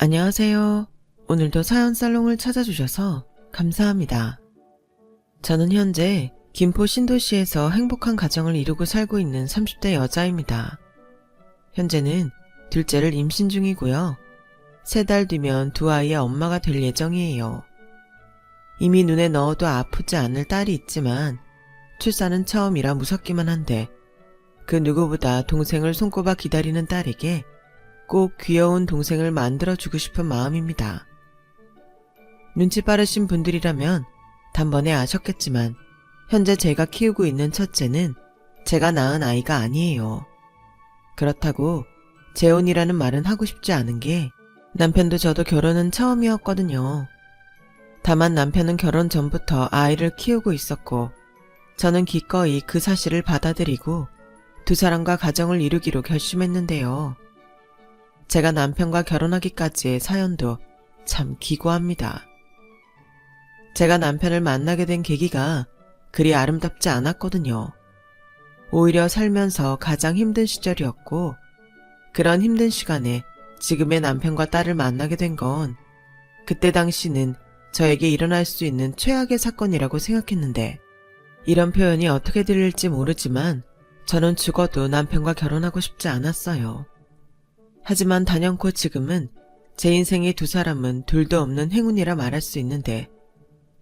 안녕하세요. 오늘도 사연 살롱을 찾아주셔서 감사합니다. 저는 현재 김포 신도시에서 행복한 가정을 이루고 살고 있는 30대 여자입니다. 현재는 둘째를 임신 중이고요. 3달 뒤면 두 아이의 엄마가 될 예정이에요. 이미 눈에 넣어도 아프지 않을 딸이 있지만 출산은 처음이라 무섭기만 한데 그 누구보다 동생을 손꼽아 기다리는 딸에게 꼭 귀여운 동생을 만들어주고 싶은 마음입니다. 눈치 빠르신 분들이라면 단번에 아셨겠지만 현재 제가 키우고 있는 첫째는 제가 낳은 아이가 아니에요. 그렇다고 재혼이라는 말은 하고 싶지 않은 게 남편도 저도 결혼은 처음이었거든요. 다만 남편은 결혼 전부터 아이를 키우고 있었고 저는 기꺼이 그 사실을 받아들이고 두 사람과 가정을 이루기로 결심했는데요. 제가 남편과 결혼하기까지의 사연도 참 기구합니다. 제가 남편을 만나게 된 계기가 그리 아름답지 않았거든요. 오히려 살면서 가장 힘든 시절이었고 그런 힘든 시간에 지금의 남편과 딸을 만나게 된 건 그때 당시는 저에게 일어날 수 있는 최악의 사건이라고 생각했는데 이런 표현이 어떻게 들릴지 모르지만 저는 죽어도 남편과 결혼하고 싶지 않았어요. 하지만 단연코 지금은 제 인생의 두 사람은 둘도 없는 행운이라 말할 수 있는데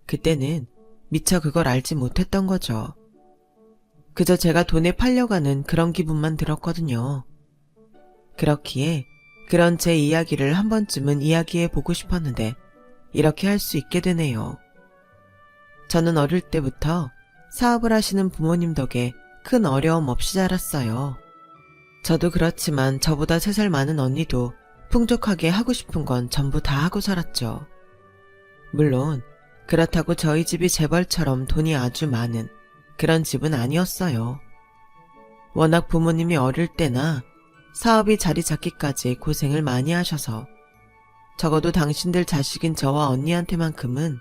그때는 미처 그걸 알지 못했던 거죠. 그저 제가 돈에 팔려가는 그런 기분만 들었거든요. 그렇기에 그런 제 이야기를 한 번쯤은 이야기해 보고 싶었는데 이렇게 할 수 있게 되네요. 저는 어릴 때부터 사업을 하시는 부모님 덕에 큰 어려움 없이 자랐어요. 저도 그렇지만 저보다 3살 많은 언니도 풍족하게 하고 싶은 건 전부 다 하고 살았죠. 물론 그렇다고 저희 집이 재벌처럼 돈이 아주 많은 그런 집은 아니었어요. 워낙 부모님이 어릴 때나 사업이 자리 잡기까지 고생을 많이 하셔서 적어도 당신들 자식인 저와 언니한테만큼은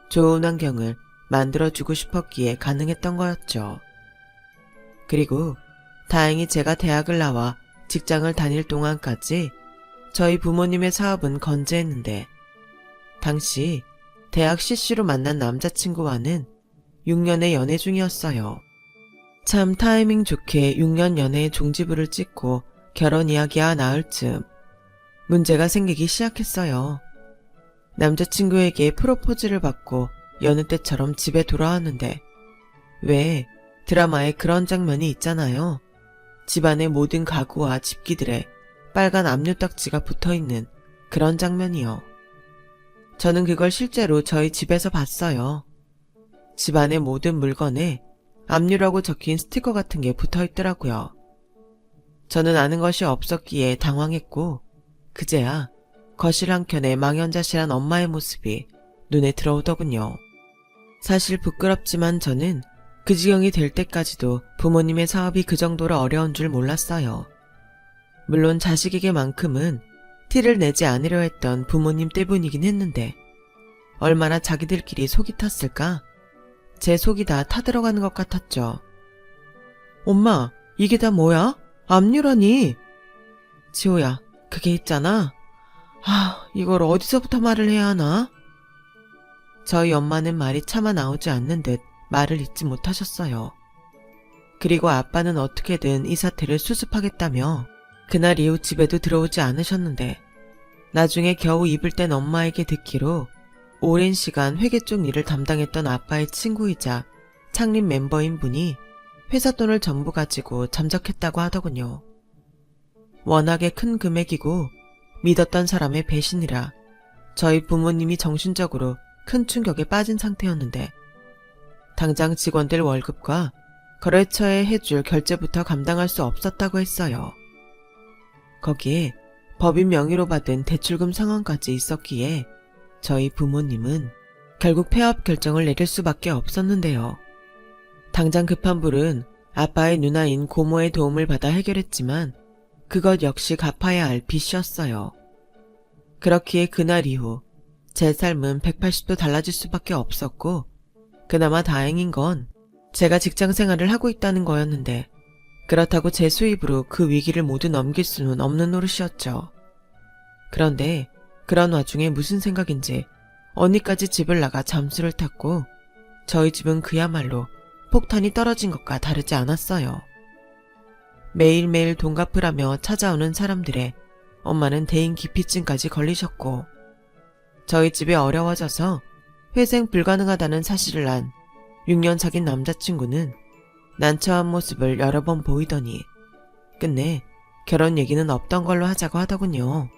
좋은 환경을 만들어주고 싶었기에 가능했던 거였죠. 그리고 다행히 제가 대학을 나와 직장을 다닐 동안까지 저희 부모님의 사업은 건재했는데 당시 대학 CC로 만난 남자친구와는 6년의 연애 중이었어요. 참 타이밍 좋게 6년 연애의 종지부를 찍고 결혼 이야기가 나올 즈음 문제가 생기기 시작했어요. 남자친구에게 프로포즈를 받고 여느 때처럼 집에 돌아왔는데 왜 드라마에 그런 장면이 있잖아요. 집안의 모든 가구와 집기들에 빨간 압류딱지가 붙어있는 그런 장면이요. 저는 그걸 실제로 저희 집에서 봤어요. 집안의 모든 물건에 압류라고 적힌 스티커 같은 게 붙어있더라고요. 저는 아는 것이 없었기에 당황했고 그제야 거실 한켠에 망연자실한 엄마의 모습이 눈에 들어오더군요. 사실 부끄럽지만 저는 그 지경이 될 때까지도 부모님의 사업이 그 정도로 어려운 줄 몰랐어요. 물론 자식에게만큼은 티를 내지 않으려 했던 부모님 때문이긴 했는데 얼마나 자기들끼리 속이 탔을까? 제 속이 다 타들어가는 것 같았죠. 엄마, 이게 다 뭐야? 압류라니? 지호야, 그게 있잖아. 이걸 어디서부터 말을 해야 하나? 저희 엄마는 말이 차마 나오지 않는 듯 말을 잇지 못하셨어요. 그리고 아빠는 어떻게든 이 사태를 수습하겠다며 그날 이후 집에도 들어오지 않으셨는데 나중에 겨우 입을 뗀 엄마에게 듣기로 오랜 시간 회계 쪽 일을 담당했던 아빠의 친구이자 창립 멤버인 분이 회사 돈을 전부 가지고 잠적했다고 하더군요. 워낙에 큰 금액이고 믿었던 사람의 배신이라 저희 부모님이 정신적으로 큰 충격에 빠진 상태였는데 당장 직원들 월급과 거래처에 해줄 결제부터 감당할 수 없었다고 했어요. 거기에 법인 명의로 받은 대출금 상환까지 있었기에 저희 부모님은 결국 폐업 결정을 내릴 수밖에 없었는데요. 당장 급한 불은 아빠의 누나인 고모의 도움을 받아 해결했지만 그것 역시 갚아야 할 빚이었어요. 그렇기에 그날 이후 제 삶은 180도 달라질 수밖에 없었고 그나마 다행인 건 제가 직장 생활을 하고 있다는 거였는데 그렇다고 제 수입으로 그 위기를 모두 넘길 수는 없는 노릇이었죠. 그런데 그런 와중에 무슨 생각인지 언니까지 집을 나가 잠수를 탔고 저희 집은 그야말로 폭탄이 떨어진 것과 다르지 않았어요. 매일매일 돈 갚으라며 찾아오는 사람들의 엄마는 대인 기피증까지 걸리셨고 저희 집이 어려워져서 회생 불가능하다는 사실을 안 6년 사귄 남자친구는 난처한 모습을 여러 번 보이더니 끝내 결혼 얘기는 없던 걸로 하자고 하더군요.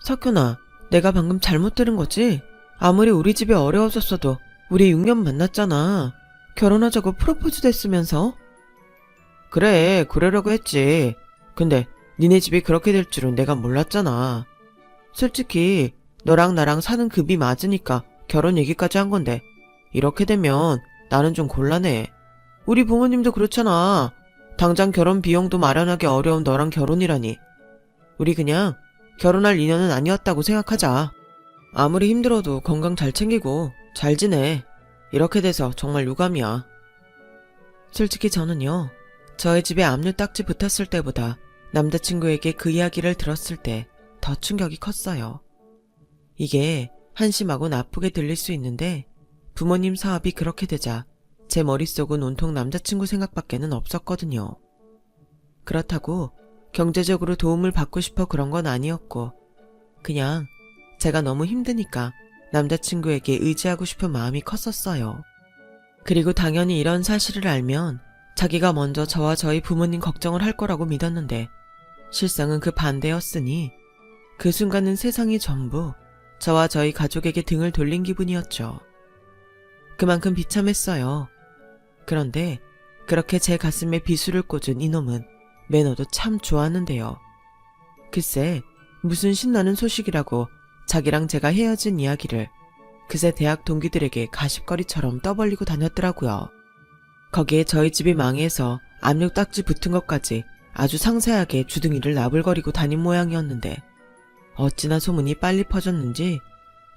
석현아, 내가 방금 잘못 들은 거지? 아무리 우리 집이 어려워졌어도 우리 6년 만났잖아. 결혼하자고 프로포즈도 했으면서? 그래, 그러려고 했지. 근데 니네 집이 그렇게 될 줄은 내가 몰랐잖아. 솔직히 너랑 나랑 사는 급이 맞으니까 결혼 얘기까지 한 건데 이렇게 되면 나는 좀 곤란해. 우리 부모님도 그렇잖아. 당장 결혼 비용도 마련하기 어려운 너랑 결혼이라니. 우리 그냥 결혼할 인연은 아니었다고 생각하자. 아무리 힘들어도 건강 잘 챙기고 잘 지내. 이렇게 돼서 정말 유감이야. 솔직히 저는요, 저희 집에 압류 딱지 붙었을 때보다 남자친구에게 그 이야기를 들었을 때 더 충격이 컸어요. 이게 한심하고 나쁘게 들릴 수 있는데 부모님 사업이 그렇게 되자 제 머릿속은 온통 남자친구 생각밖에는 없었거든요. 그렇다고 경제적으로 도움을 받고 싶어 그런 건 아니었고 그냥 제가 너무 힘드니까 남자친구에게 의지하고 싶은 마음이 컸었어요. 그리고 당연히 이런 사실을 알면 자기가 먼저 저와 저희 부모님 걱정을 할 거라고 믿었는데 실상은 그 반대였으니 그 순간은 세상이 전부 저와 저희 가족에게 등을 돌린 기분이었죠. 그만큼 비참했어요. 그런데 그렇게 제 가슴에 비수를 꽂은 이놈은 매너도 참 좋았는데요. 글쎄 무슨 신나는 소식이라고 자기랑 제가 헤어진 이야기를 그새 대학 동기들에게 가십거리처럼 떠벌리고 다녔더라고요. 거기에 저희 집이 망해서 압력 딱지 붙은 것까지 아주 상세하게 주둥이를 나불거리고 다닌 모양이었는데 어찌나 소문이 빨리 퍼졌는지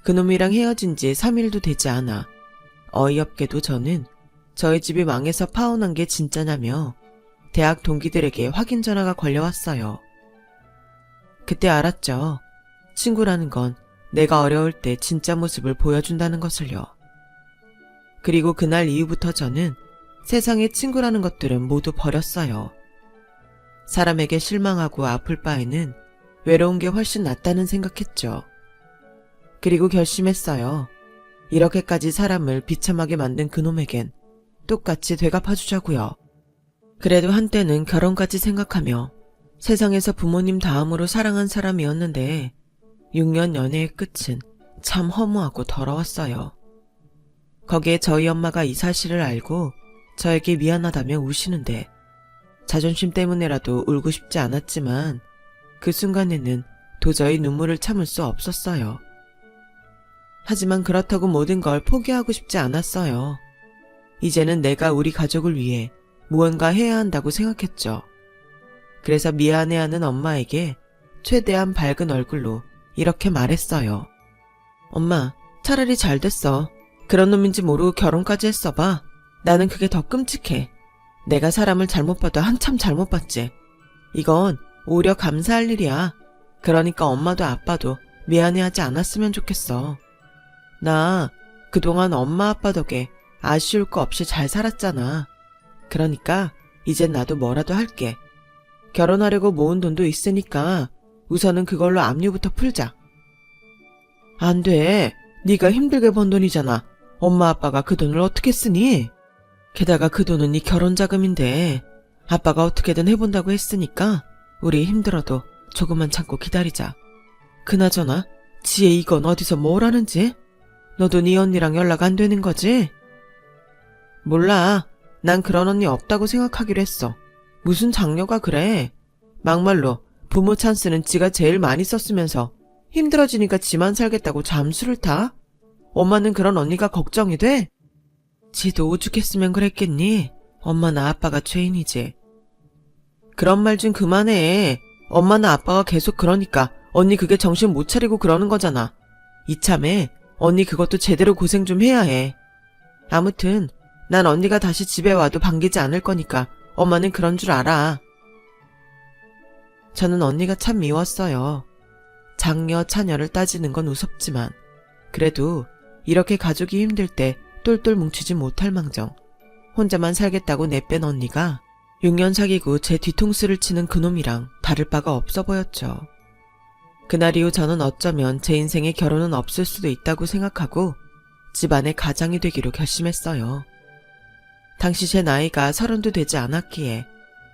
그놈이랑 헤어진 지 3일도 되지 않아 어이없게도 저는 저희 집이 망해서 파혼한 게 진짜냐며 대학 동기들에게 확인 전화가 걸려왔어요. 그때 알았죠. 친구라는 건 내가 어려울 때 진짜 모습을 보여준다는 것을요. 그리고 그날 이후부터 저는 세상에 친구라는 것들은 모두 버렸어요. 사람에게 실망하고 아플 바에는 외로운 게 훨씬 낫다는 생각했죠. 그리고 결심했어요. 이렇게까지 사람을 비참하게 만든 그놈에겐 똑같이 되갚아주자고요. 그래도 한때는 결혼까지 생각하며 세상에서 부모님 다음으로 사랑한 사람이었는데 6년 연애의 끝은 참 허무하고 더러웠어요. 거기에 저희 엄마가 이 사실을 알고 저에게 미안하다며 우시는데 자존심 때문에라도 울고 싶지 않았지만 그 순간에는 도저히 눈물을 참을 수 없었어요. 하지만 그렇다고 모든 걸 포기하고 싶지 않았어요. 이제는 내가 우리 가족을 위해 무언가 해야 한다고 생각했죠. 그래서 미안해하는 엄마에게 최대한 밝은 얼굴로 이렇게 말했어요. 엄마, 차라리 잘 됐어. 그런 놈인지 모르고 결혼까지 했어봐. 나는 그게 더 끔찍해. 내가 사람을 잘못 봐도 한참 잘못 봤지. 이건 오히려 감사할 일이야. 그러니까 엄마도 아빠도 미안해하지 않았으면 좋겠어. 나 그동안 엄마 아빠 덕에 아쉬울 거 없이 잘 살았잖아. 그러니까 이젠 나도 뭐라도 할게. 결혼하려고 모은 돈도 있으니까 우선은 그걸로 압류부터 풀자. 안 돼. 네가 힘들게 번 돈이잖아. 엄마 아빠가 그 돈을 어떻게 쓰니? 게다가 그 돈은 네 결혼 자금인데 아빠가 어떻게든 해본다고 했으니까 우리 힘들어도 조금만 참고 기다리자. 그나저나 지혜 이건 어디서 뭘 하는지? 너도 네 언니랑 연락 안 되는 거지? 몰라. 난 그런 언니 없다고 생각하기로 했어. 무슨 장녀가 그래. 막말로 부모 찬스는 지가 제일 많이 썼으면서 힘들어지니까 지만 살겠다고 잠수를 타? 엄마는 그런 언니가 걱정이 돼? 지도 오죽했으면 그랬겠니? 엄마나 아빠가 죄인이지. 그런 말 좀 그만해. 엄마나 아빠가 계속 그러니까 언니 그게 정신 못 차리고 그러는 거잖아. 이참에 언니 그것도 제대로 고생 좀 해야 해. 아무튼 난 언니가 다시 집에 와도 반기지 않을 거니까 엄마는 그런 줄 알아. 저는 언니가 참 미웠어요. 장녀, 차녀를 따지는 건 우습지만 그래도 이렇게 가족이 힘들 때 똘똘 뭉치지 못할 망정 혼자만 살겠다고 내뺀 언니가 6년 사귀고 제 뒤통수를 치는 그놈이랑 다를 바가 없어 보였죠. 그날 이후 저는 어쩌면 제 인생에 결혼은 없을 수도 있다고 생각하고 집안의 가장이 되기로 결심했어요. 당시 제 나이가 30도 되지 않았기에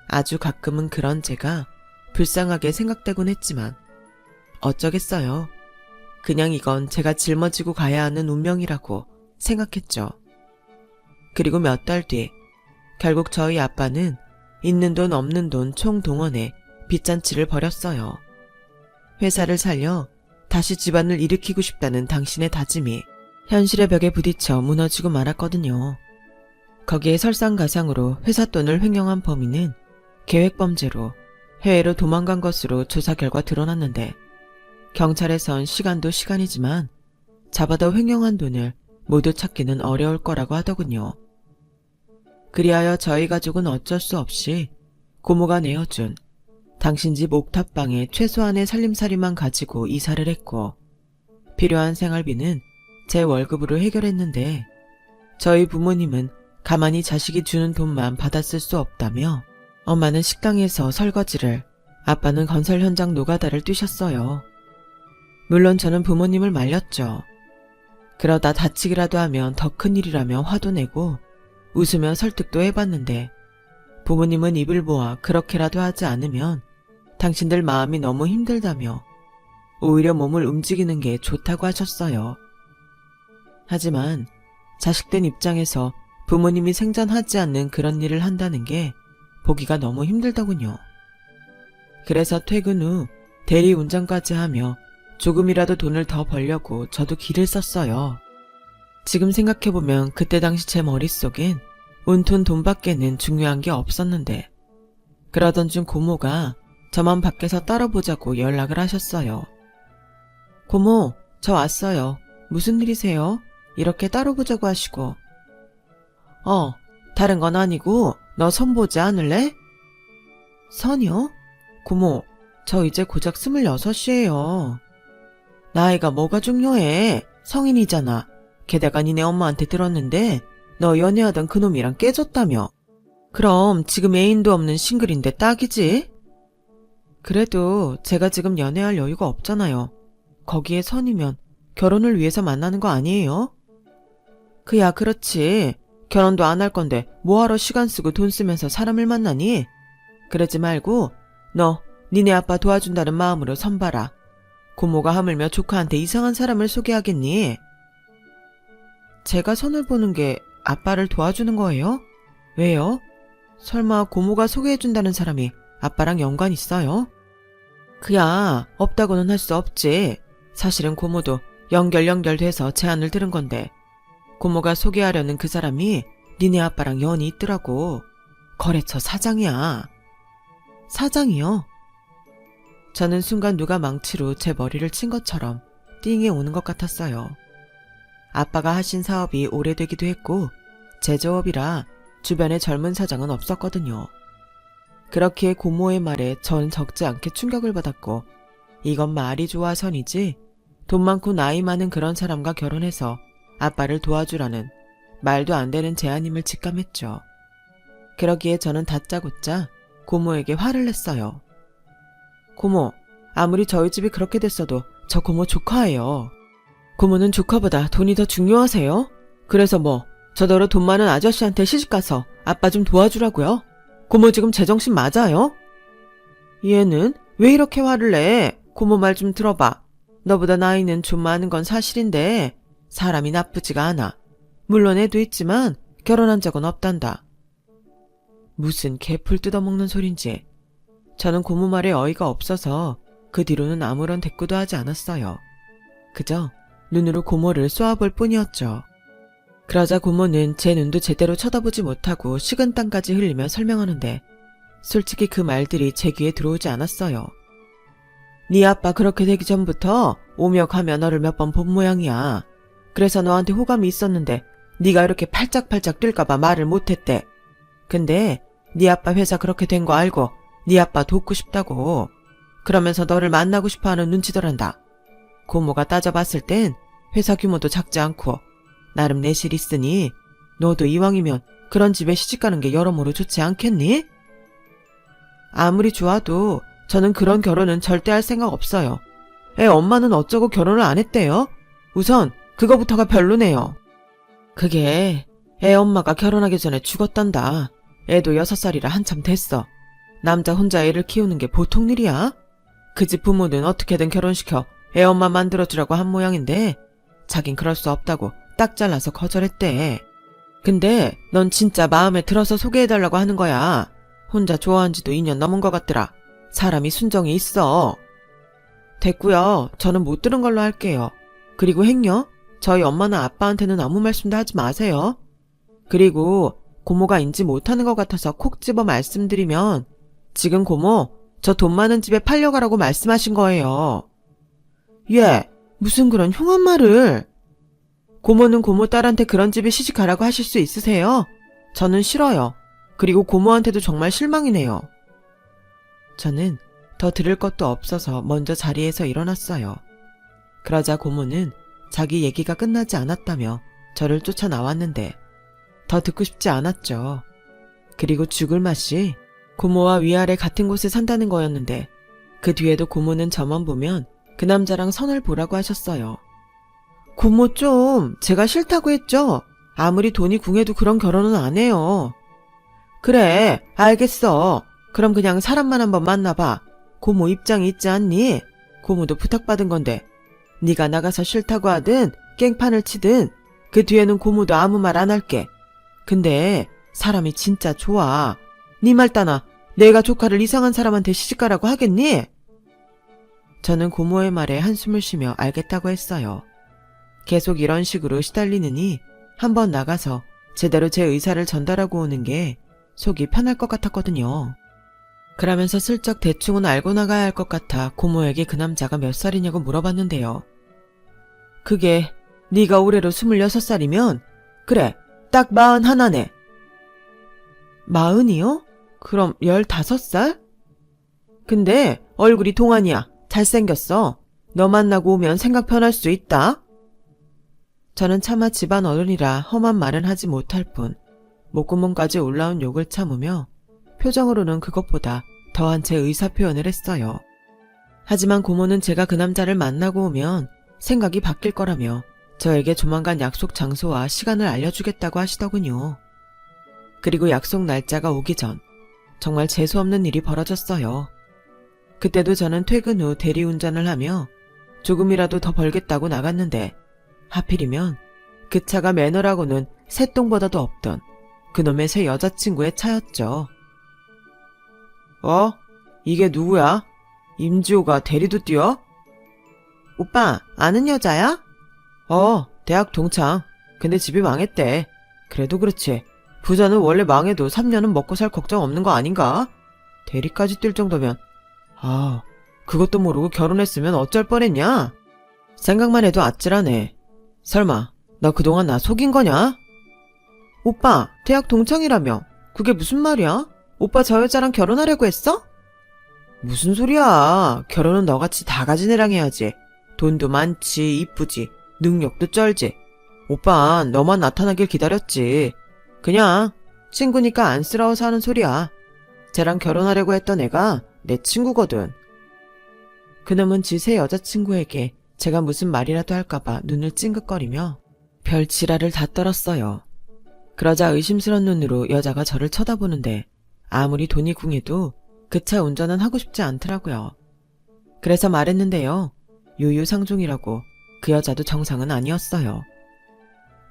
아주 가끔은 그런 제가 불쌍하게 생각되곤 했지만 어쩌겠어요. 그냥 이건 제가 짊어지고 가야 하는 운명이라고 생각했죠. 그리고 몇 달 뒤 결국 저희 아빠는 있는 돈 없는 돈 총동원해 빚잔치를 벌였어요. 회사를 살려 다시 집안을 일으키고 싶다는 당신의 다짐이 현실의 벽에 부딪혀 무너지고 말았거든요. 거기에 설상가상으로 회사 돈을 횡령한 범인은 계획범죄로 해외로 도망간 것으로 조사 결과 드러났는데 경찰에선 시간도 시간이지만 잡아다 횡령한 돈을 모두 찾기는 어려울 거라고 하더군요. 그리하여 저희 가족은 어쩔 수 없이 고모가 내어준 당신 집 옥탑방에 최소한의 살림살이만 가지고 이사를 했고 필요한 생활비는 제 월급으로 해결했는데 저희 부모님은 가만히 자식이 주는 돈만 받았을 수 없다며 엄마는 식당에서 설거지를, 아빠는 건설 현장 노가다를 뛰셨어요. 물론 저는 부모님을 말렸죠. 그러다 다치기라도 하면 더 큰일이라며 화도 내고 웃으며 설득도 해봤는데 부모님은 입을 모아 그렇게라도 하지 않으면 당신들 마음이 너무 힘들다며 오히려 몸을 움직이는 게 좋다고 하셨어요. 하지만 자식된 입장에서 부모님이 생전하지 않는 그런 일을 한다는 게 보기가 너무 힘들더군요. 그래서 퇴근 후 대리운전까지 하며 조금이라도 돈을 더 벌려고 저도 길을 썼어요. 지금 생각해보면 그때 당시 제 머릿속엔 온통 돈밖에는 중요한 게 없었는데 그러던 중 고모가 저만 밖에서 따라보자고 연락을 하셨어요. 고모, 저 왔어요. 무슨 일이세요? 이렇게 따라보자고 하시고. 다른 건 아니고 너 선 보지 않을래? 선이요? 고모, 저 이제 고작 26이에요. 나이가 뭐가 중요해? 성인이잖아. 게다가 니네 엄마한테 들었는데 너 연애하던 그놈이랑 깨졌다며. 그럼 지금 애인도 없는 싱글인데 딱이지? 그래도 제가 지금 연애할 여유가 없잖아요. 거기에 선이면 결혼을 위해서 만나는 거 아니에요? 그야 그렇지. 결혼도 안 할 건데 뭐하러 시간 쓰고 돈 쓰면서 사람을 만나니? 그러지 말고 너 니네 아빠 도와준다는 마음으로 선 봐라. 고모가 하물며 조카한테 이상한 사람을 소개하겠니? 제가 선을 보는 게 아빠를 도와주는 거예요? 왜요? 설마 고모가 소개해준다는 사람이 아빠랑 연관 있어요? 그야 없다고는 할 수 없지. 사실은 고모도 연결돼서 제안을 들은 건데 고모가 소개하려는 그 사람이 니네 아빠랑 연이 있더라고. 거래처 사장이야. 사장이요? 저는 순간 누가 망치로 제 머리를 친 것처럼 띵이 오는 것 같았어요. 아빠가 하신 사업이 오래되기도 했고 제조업이라 주변에 젊은 사장은 없었거든요. 그렇기에 고모의 말에 전 적지 않게 충격을 받았고 이건 말이 좋아 선이지 돈 많고 나이 많은 그런 사람과 결혼해서 아빠를 도와주라는 말도 안 되는 제안임을 직감했죠. 그러기에 저는 다짜고짜 고모에게 화를 냈어요. 고모, 아무리 저희 집이 그렇게 됐어도 저 고모 조카예요. 고모는 조카보다 돈이 더 중요하세요? 그래서 뭐 저더러 돈 많은 아저씨한테 시집가서 아빠 좀 도와주라고요? 고모 지금 제정신 맞아요? 얘는 왜 이렇게 화를 내? 고모 말 좀 들어봐. 너보다 나이는 좀 많은 건 사실인데 사람이 나쁘지가 않아. 물론 애도 있지만 결혼한 적은 없단다. 무슨 개풀 뜯어먹는 소린지. 저는 고모 말에 어이가 없어서 그 뒤로는 아무런 대꾸도 하지 않았어요. 그저 눈으로 고모를 쏘아볼 뿐이었죠. 그러자 고모는 제 눈도 제대로 쳐다보지 못하고 식은땀까지 흘리며 설명하는데 솔직히 그 말들이 제 귀에 들어오지 않았어요. 네 아빠 그렇게 되기 전부터 오며 가며 너를 몇 번 본 모양이야. 그래서 너한테 호감이 있었는데 네가 이렇게 팔짝팔짝 뛸까봐 말을 못했대. 근데 네 아빠 회사 그렇게 된 거 알고 네 아빠 돕고 싶다고. 그러면서 너를 만나고 싶어하는 눈치더란다. 고모가 따져봤을 땐 회사 규모도 작지 않고 나름 내실 있으니 너도 이왕이면 그런 집에 시집가는 게 여러모로 좋지 않겠니? 아무리 좋아도 저는 그런 결혼은 절대 할 생각 없어요. 애 엄마는 어쩌고 결혼을 안 했대요? 우선 그거부터가 별로네요. 그게 애 엄마가 결혼하기 전에 죽었단다. 애도 6살이라 한참 됐어. 남자 혼자 애를 키우는 게 보통 일이야? 그 집 부모는 어떻게든 결혼시켜 애 엄마 만들어주라고 한 모양인데 자긴 그럴 수 없다고 딱 잘라서 거절했대. 근데 넌 진짜 마음에 들어서 소개해달라고 하는 거야. 혼자 좋아한 지도 2년 넘은 것 같더라. 사람이 순정이 있어. 됐고요. 저는 못 들은 걸로 할게요. 그리고 행여 저희 엄마나 아빠한테는 아무 말씀도 하지 마세요. 그리고 고모가 인지 못하는 것 같아서 콕 집어 말씀드리면 지금 고모 저 돈 많은 집에 팔려가라고 말씀하신 거예요. 예, 무슨 그런 흉한 말을. 고모는 고모 딸한테 그런 집에 시집가라고 하실 수 있으세요? 저는 싫어요. 그리고 고모한테도 정말 실망이네요. 저는 더 들을 것도 없어서 먼저 자리에서 일어났어요. 그러자 고모는 자기 얘기가 끝나지 않았다며 저를 쫓아 나왔는데 더 듣고 싶지 않았죠. 그리고 죽을 맛이 고모와 위아래 같은 곳에 산다는 거였는데 그 뒤에도 고모는 저만 보면 그 남자랑 선을 보라고 하셨어요. 고모 좀 제가 싫다고 했죠? 아무리 돈이 궁해도 그런 결혼은 안 해요. 그래 알겠어. 그럼 그냥 사람만 한번 만나봐. 고모 입장이 있지 않니? 고모도 부탁받은 건데 네가 나가서 싫다고 하든 깽판을 치든 그 뒤에는 고모도 아무 말 안 할게. 근데 사람이 진짜 좋아. 네 말 따나 내가 조카를 이상한 사람한테 시집가라고 하겠니? 저는 고모의 말에 한숨을 쉬며 알겠다고 했어요. 계속 이런 식으로 시달리느니 한번 나가서 제대로 제 의사를 전달하고 오는 게 속이 편할 것 같았거든요. 그러면서 슬쩍 대충은 알고 나가야 할 것 같아 고모에게 그 남자가 몇 살이냐고 물어봤는데요. 그게 네가 올해로 26살이면 그래 딱 41네. 40이요? 그럼 15살? 근데 얼굴이 동안이야. 잘생겼어. 너 만나고 오면 생각 편할 수 있다. 저는 차마 집안 어른이라 험한 말은 하지 못할 뿐 목구멍까지 올라온 욕을 참으며 표정으로는 그것보다 더한 제 의사표현을 했어요. 하지만 고모는 제가 그 남자를 만나고 오면 생각이 바뀔 거라며 저에게 조만간 약속 장소와 시간을 알려주겠다고 하시더군요. 그리고 약속 날짜가 오기 전 정말 재수없는 일이 벌어졌어요. 그때도 저는 퇴근 후 대리운전을 하며 조금이라도 더 벌겠다고 나갔는데 하필이면 그 차가 매너라고는 새똥보다도 없던 그놈의 새 여자친구의 차였죠. 이게 누구야? 임지호가 대리도 뛰어? 오빠 아는 여자야? 대학 동창. 근데 집이 망했대. 그래도 그렇지. 부자는 원래 망해도 3년은 먹고 살 걱정 없는 거 아닌가? 대리까지 뛸 정도면 그것도 모르고 결혼했으면 어쩔 뻔했냐? 생각만 해도 아찔하네. 설마 너 그동안 나 속인 거냐? 오빠 대학 동창이라며. 그게 무슨 말이야? 오빠 저 여자랑 결혼하려고 했어? 무슨 소리야. 결혼은 너같이 다 가진 애랑 해야지. 돈도 많지 이쁘지 능력도 쩔지. 오빤 너만 나타나길 기다렸지. 그냥 친구니까 안쓰러워서 하는 소리야. 쟤랑 결혼하려고 했던 애가 내 친구거든. 그놈은 지 새 여자친구에게 제가 무슨 말이라도 할까봐 눈을 찡긋거리며 별 지랄을 다 떨었어요. 그러자 의심스런 눈으로 여자가 저를 쳐다보는데 아무리 돈이 궁해도 그 차 운전은 하고 싶지 않더라고요. 그래서 말했는데요. 유유상종이라고 그 여자도 정상은 아니었어요.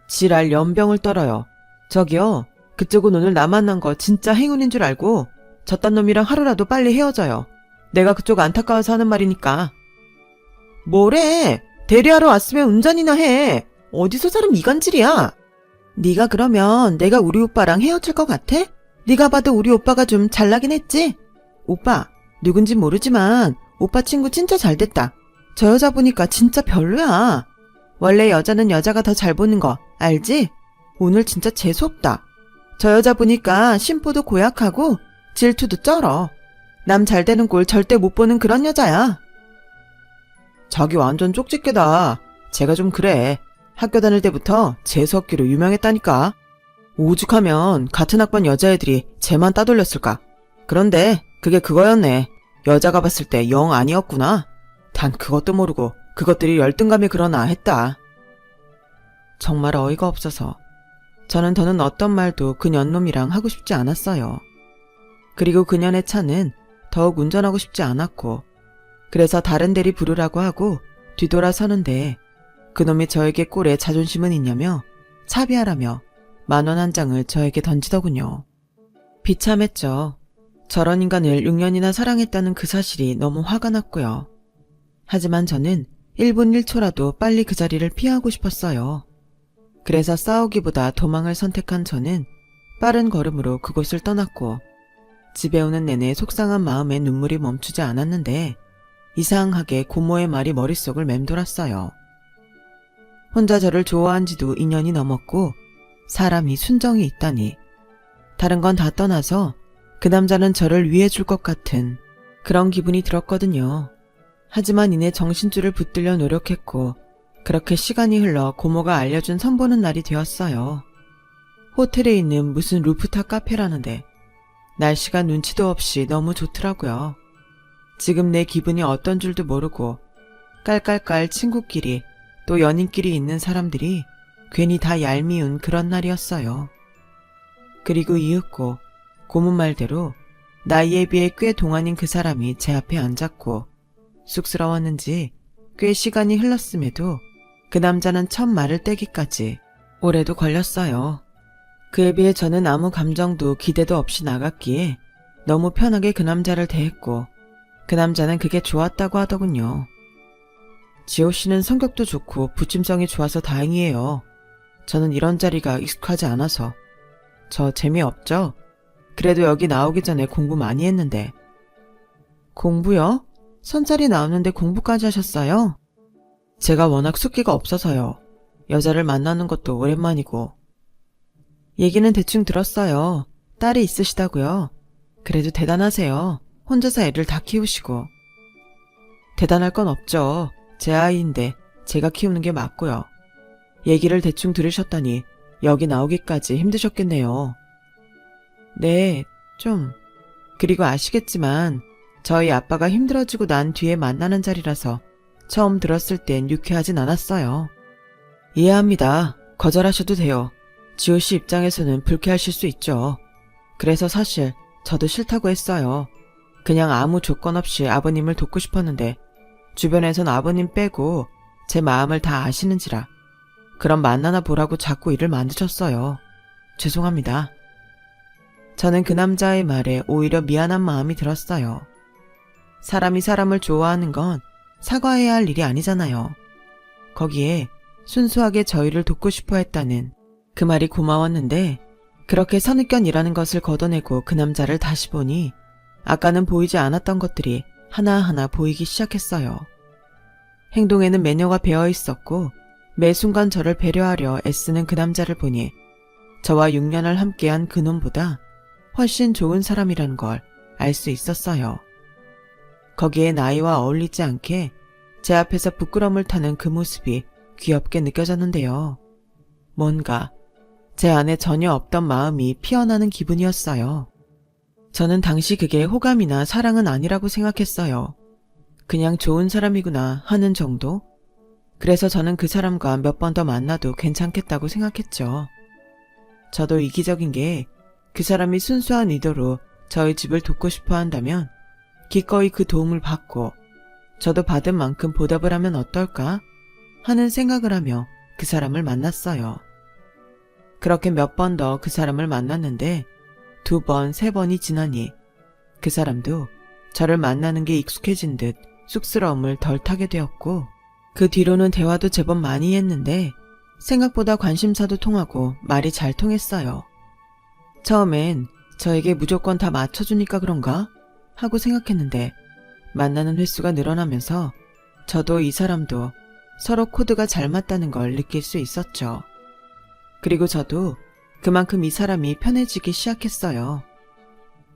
지랄 연병을 떨어요. 저기요. 그쪽은 오늘 나 만난 거 진짜 행운인 줄 알고 저딴 놈이랑 하루라도 빨리 헤어져요. 내가 그쪽 안타까워서 하는 말이니까. 뭐래? 대리하러 왔으면 운전이나 해. 어디서 사람 이간질이야? 네가 그러면 내가 우리 오빠랑 헤어질 것 같아? 네가 봐도 우리 오빠가 좀 잘나긴 했지? 오빠 누군지 모르지만 오빠 친구 진짜 잘됐다. 저 여자 보니까 진짜 별로야. 원래 여자는 여자가 더 잘 보는 거 알지? 오늘 진짜 재수없다. 저 여자 보니까 심보도 고약하고 질투도 쩔어. 남 잘 되는 꼴 절대 못 보는 그런 여자야. 자기 완전 쪽집게다. 제가 좀 그래. 학교 다닐 때부터 재수없기로 유명했다니까. 오죽하면 같은 학번 여자애들이 쟤만 따돌렸을까. 그런데 그게 그거였네. 여자가 봤을 때 영 아니었구나. 단 그것도 모르고 그것들이 열등감이 그러나 했다. 정말 어이가 없어서 저는 더는 어떤 말도 그 년놈이랑 하고 싶지 않았어요. 그리고 그년의 차는 더욱 운전하고 싶지 않았고, 그래서 다른 대리 부르라고 하고 뒤돌아서는데 그놈이 저에게 꼴에 자존심은 있냐며 차비하라며 10,000원 한 장을 저에게 던지더군요. 비참했죠. 저런 인간을 6년이나 사랑했다는 그 사실이 너무 화가 났고요. 하지만 저는 1분 1초라도 빨리 그 자리를 피하고 싶었어요. 그래서 싸우기보다 도망을 선택한 저는 빠른 걸음으로 그곳을 떠났고, 집에 오는 내내 속상한 마음에 눈물이 멈추지 않았는데 이상하게 고모의 말이 머릿속을 맴돌았어요. 혼자 저를 좋아한 지도 2년이 넘었고 사람이 순정이 있다니. 다른 건 다 떠나서 그 남자는 저를 위해줄 것 같은 그런 기분이 들었거든요. 하지만 이내 정신줄을 붙들려 노력했고 그렇게 시간이 흘러 고모가 알려준 선보는 날이 되었어요. 호텔에 있는 무슨 루프탑 카페라는데 날씨가 눈치도 없이 너무 좋더라고요. 지금 내 기분이 어떤 줄도 모르고 깔깔깔 친구끼리 또 연인끼리 있는 사람들이 괜히 다 얄미운 그런 날이었어요. 그리고 이윽고 고모 말대로 나이에 비해 꽤 동안인 그 사람이 제 앞에 앉았고 쑥스러웠는지 꽤 시간이 흘렀음에도 그 남자는 첫 말을 떼기까지 오래도 걸렸어요. 그에 비해 저는 아무 감정도 기대도 없이 나갔기에 너무 편하게 그 남자를 대했고 그 남자는 그게 좋았다고 하더군요. 지호 씨는 성격도 좋고 부침성이 좋아서 다행이에요. 저는 이런 자리가 익숙하지 않아서. 저 재미없죠? 그래도 여기 나오기 전에 공부 많이 했는데. 공부요? 선자리 나오는데 공부까지 하셨어요? 제가 워낙 숫기가 없어서요. 여자를 만나는 것도 오랜만이고. 얘기는 대충 들었어요. 딸이 있으시다고요. 그래도 대단하세요. 혼자서 애를 다 키우시고. 대단할 건 없죠. 제 아이인데 제가 키우는 게 맞고요. 얘기를 대충 들으셨다니 여기 나오기까지 힘드셨겠네요. 네, 좀. 그리고 아시겠지만 저희 아빠가 힘들어지고 난 뒤에 만나는 자리라서 처음 들었을 땐 유쾌하진 않았어요. 이해합니다. 거절하셔도 돼요. 지호 씨 입장에서는 불쾌하실 수 있죠. 그래서 사실 저도 싫다고 했어요. 그냥 아무 조건 없이 아버님을 돕고 싶었는데 주변에선 아버님 빼고 제 마음을 다 아시는지라 그럼 만나나 보라고 자꾸 일을 만드셨어요. 죄송합니다. 저는 그 남자의 말에 오히려 미안한 마음이 들었어요. 사람이 사람을 좋아하는 건 사과해야 할 일이 아니잖아요. 거기에 순수하게 저희를 돕고 싶어 했다는 그 말이 고마웠는데 그렇게 선입견이라는 것을 걷어내고 그 남자를 다시 보니 아까는 보이지 않았던 것들이 하나하나 보이기 시작했어요. 행동에는 매너가 배어 있었고 매 순간 저를 배려하려 애쓰는 그 남자를 보니 저와 6년을 함께한 그놈보다 훨씬 좋은 사람이라는 걸 알 수 있었어요. 거기에 나이와 어울리지 않게 제 앞에서 부끄러움을 타는 그 모습이 귀엽게 느껴졌는데요. 뭔가 제 안에 전혀 없던 마음이 피어나는 기분이었어요. 저는 당시 그게 호감이나 사랑은 아니라고 생각했어요. 그냥 좋은 사람이구나 하는 정도? 그래서 저는 그 사람과 몇 번 더 만나도 괜찮겠다고 생각했죠. 저도 이기적인 게 그 사람이 순수한 의도로 저희 집을 돕고 싶어 한다면 기꺼이 그 도움을 받고 저도 받은 만큼 보답을 하면 어떨까 하는 생각을 하며 그 사람을 만났어요. 그렇게 몇 번 더 그 사람을 만났는데 2번, 3번이 지나니 그 사람도 저를 만나는 게 익숙해진 듯 쑥스러움을 덜 타게 되었고 그 뒤로는 대화도 제법 많이 했는데 생각보다 관심사도 통하고 말이 잘 통했어요. 처음엔 저에게 무조건 다 맞춰주니까 그런가 하고 생각했는데 만나는 횟수가 늘어나면서 저도 이 사람도 서로 코드가 잘 맞다는 걸 느낄 수 있었죠. 그리고 저도 그만큼 이 사람이 편해지기 시작했어요.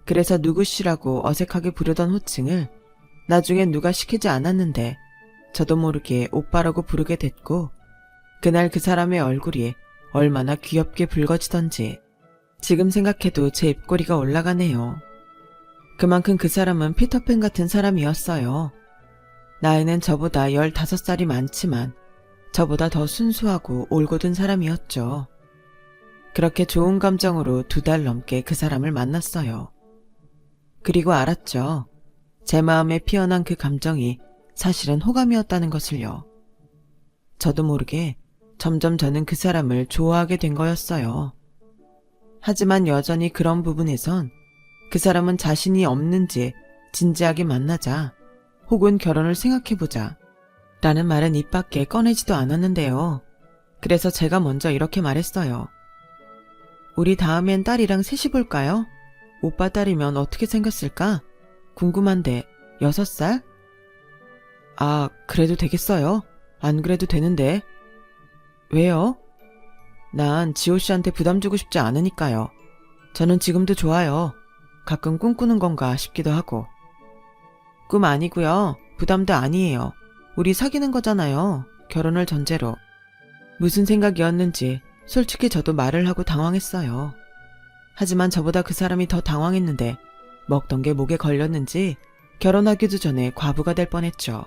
그래서 누구씨라고 어색하게 부르던 호칭을 나중엔 누가 시키지 않았는데 저도 모르게 오빠라고 부르게 됐고, 그날 그 사람의 얼굴이 얼마나 귀엽게 붉어지던지 지금 생각해도 제 입꼬리가 올라가네요. 그만큼 그 사람은 피터팬 같은 사람이었어요. 나이는 저보다 15살이 많지만 저보다 더 순수하고 올곧은 사람이었죠. 그렇게 좋은 감정으로 2달 넘게 그 사람을 만났어요. 그리고 알았죠. 제 마음에 피어난 그 감정이 사실은 호감이었다는 것을요. 저도 모르게 점점 저는 그 사람을 좋아하게 된 거였어요. 하지만 여전히 그런 부분에선 그 사람은 자신이 없는지 진지하게 만나자, 혹은 결혼을 생각해보자 라는 말은 입 밖에 꺼내지도 않았는데요. 그래서 제가 먼저 이렇게 말했어요. 우리 다음엔 딸이랑 셋이 볼까요? 오빠 딸이면 어떻게 생겼을까? 궁금한데 6살? 아, 그래도 되겠어요? 안 그래도 되는데. 왜요? 난 지호씨한테 부담 주고 싶지 않으니까요. 저는 지금도 좋아요. 가끔 꿈꾸는 건가 싶기도 하고. 꿈 아니고요. 부담도 아니에요. 우리 사귀는 거잖아요. 결혼을 전제로. 무슨 생각이었는지 솔직히 저도 말을 하고 당황했어요. 하지만 저보다 그 사람이 더 당황했는데 먹던 게 목에 걸렸는지 결혼하기도 전에 과부가 될 뻔했죠.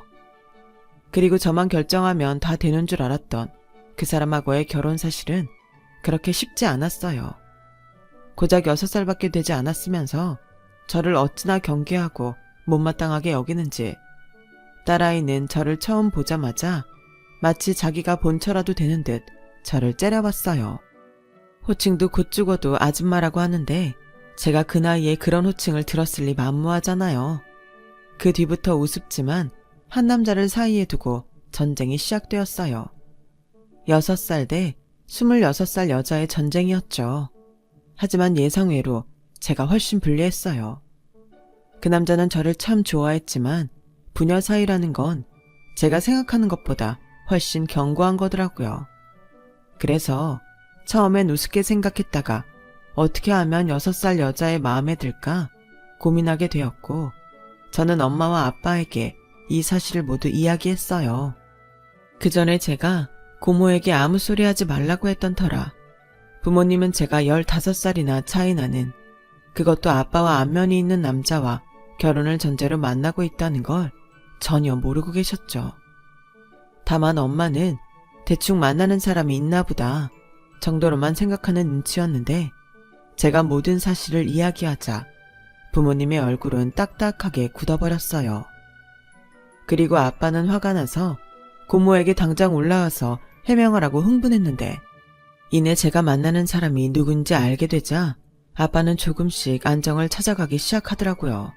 그리고 저만 결정하면 다 되는 줄 알았던 그 사람하고의 결혼 사실은 그렇게 쉽지 않았어요. 고작 6살밖에 되지 않았으면서 저를 어찌나 경계하고 못마땅하게 여기는지, 딸아이는 저를 처음 보자마자 마치 자기가 본처라도 되는 듯 저를 째려봤어요. 호칭도 곧 죽어도 아줌마라고 하는데 제가 그 나이에 그런 호칭을 들었을 리 만무하잖아요. 그 뒤부터 우습지만 한 남자를 사이에 두고 전쟁이 시작되었어요. 6살 대 26살 여자의 전쟁이었죠. 하지만 예상외로 제가 훨씬 불리했어요. 그 남자는 저를 참 좋아했지만 부녀 사이라는 건 제가 생각하는 것보다 훨씬 견고한 거더라고요. 그래서 처음엔 우습게 생각했다가 어떻게 하면 6살 여자의 마음에 들까 고민하게 되었고, 저는 엄마와 아빠에게 이 사실을 모두 이야기했어요. 그 전에 제가 고모에게 아무 소리 하지 말라고 했던 터라 부모님은 제가 15살이나 차이 나는, 그것도 아빠와 안면이 있는 남자와 결혼을 전제로 만나고 있다는 걸 전혀 모르고 계셨죠. 다만 엄마는 대충 만나는 사람이 있나 보다 정도로만 생각하는 눈치였는데, 제가 모든 사실을 이야기하자 부모님의 얼굴은 딱딱하게 굳어버렸어요. 그리고 아빠는 화가 나서 고모에게 당장 올라와서 해명하라고 흥분했는데, 이내 제가 만나는 사람이 누군지 알게 되자 아빠는 조금씩 안정을 찾아가기 시작하더라고요.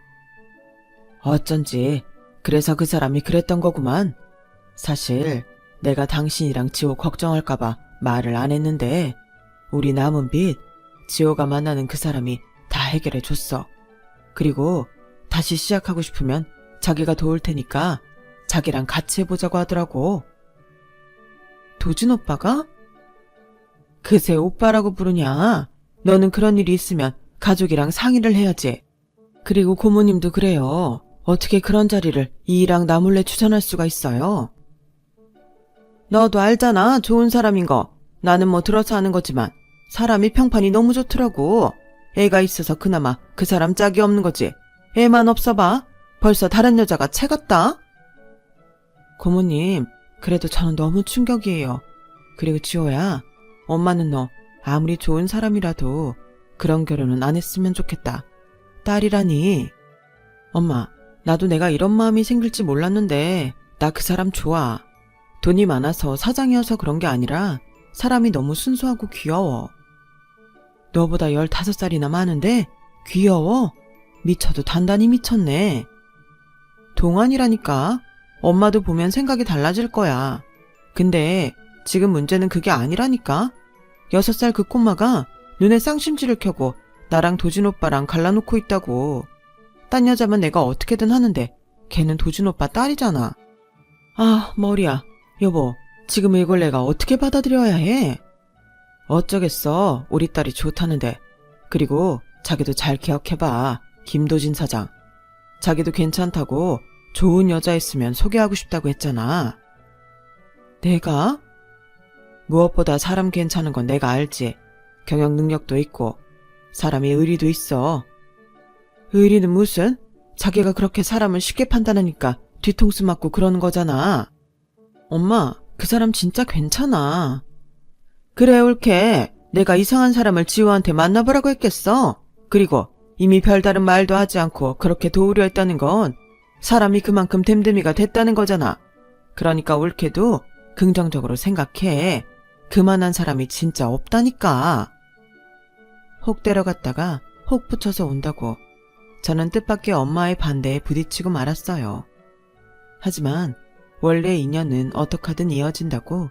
어쩐지 그래서 그 사람이 그랬던 거구만. 사실 내가 당신이랑 지호 걱정할까봐 말을 안 했는데 우리 남은 빚 지호가 만나는 그 사람이 다 해결해 줬어. 그리고 다시 시작하고 싶으면 자기가 도울 테니까 자기랑 같이 해보자고 하더라고. 도준 오빠가? 그새 오빠라고 부르냐? 너는 그런 일이 있으면 가족이랑 상의를 해야지. 그리고 고모님도 그래요. 어떻게 그런 자리를 이이랑 나 몰래 추천할 수가 있어요? 너도 알잖아, 좋은 사람인 거. 나는 뭐 들어서 하는 거지만 사람이 평판이 너무 좋더라고. 애가 있어서 그나마 그 사람 짝이 없는 거지. 애만 없어봐. 벌써 다른 여자가 채 같다. 고모님, 그래도 저는 너무 충격이에요. 그리고 지호야, 엄마는 너 아무리 좋은 사람이라도 그런 결혼은 안 했으면 좋겠다. 딸이라니. 엄마, 나도 내가 이런 마음이 생길지 몰랐는데 나 그 사람 좋아. 돈이 많아서 사장이어서 그런 게 아니라 사람이 너무 순수하고 귀여워. 너보다 15살이나 많은데 귀여워? 미쳐도 단단히 미쳤네. 동안이라니까. 엄마도 보면 생각이 달라질 거야. 근데 지금 문제는 그게 아니라니까. 6살 그 꼬마가 눈에 쌍심지를 켜고 나랑 도준 오빠랑 갈라놓고 있다고. 딴 여자면 내가 어떻게든 하는데 걔는 도준 오빠 딸이잖아. 아, 머리야. 여보, 지금 이걸 내가 어떻게 받아들여야 해? 어쩌겠어. 우리 딸이 좋다는데. 그리고 자기도 잘 기억해봐. 김도진 사장. 자기도 괜찮다고 좋은 여자 있으면 소개하고 싶다고 했잖아. 내가? 무엇보다 사람 괜찮은 건 내가 알지. 경영 능력도 있고 사람이 의리도 있어. 의리는 무슨? 자기가 그렇게 사람을 쉽게 판단하니까 뒤통수 맞고 그러는 거잖아. 엄마, 그 사람 진짜 괜찮아. 그래, 옳게. 내가 이상한 사람을 지우한테 만나보라고 했겠어. 그리고 이미 별다른 말도 하지 않고 그렇게 도우려 했다는 건 사람이 그만큼 됨됨이가 됐다는 거잖아. 그러니까 옳게도 긍정적으로 생각해. 그만한 사람이 진짜 없다니까. 혹 데려갔다가 혹 붙여서 온다고 저는 뜻밖의 엄마의 반대에 부딪히고 말았어요. 하지만 원래 인연은 어떡하든 이어진다고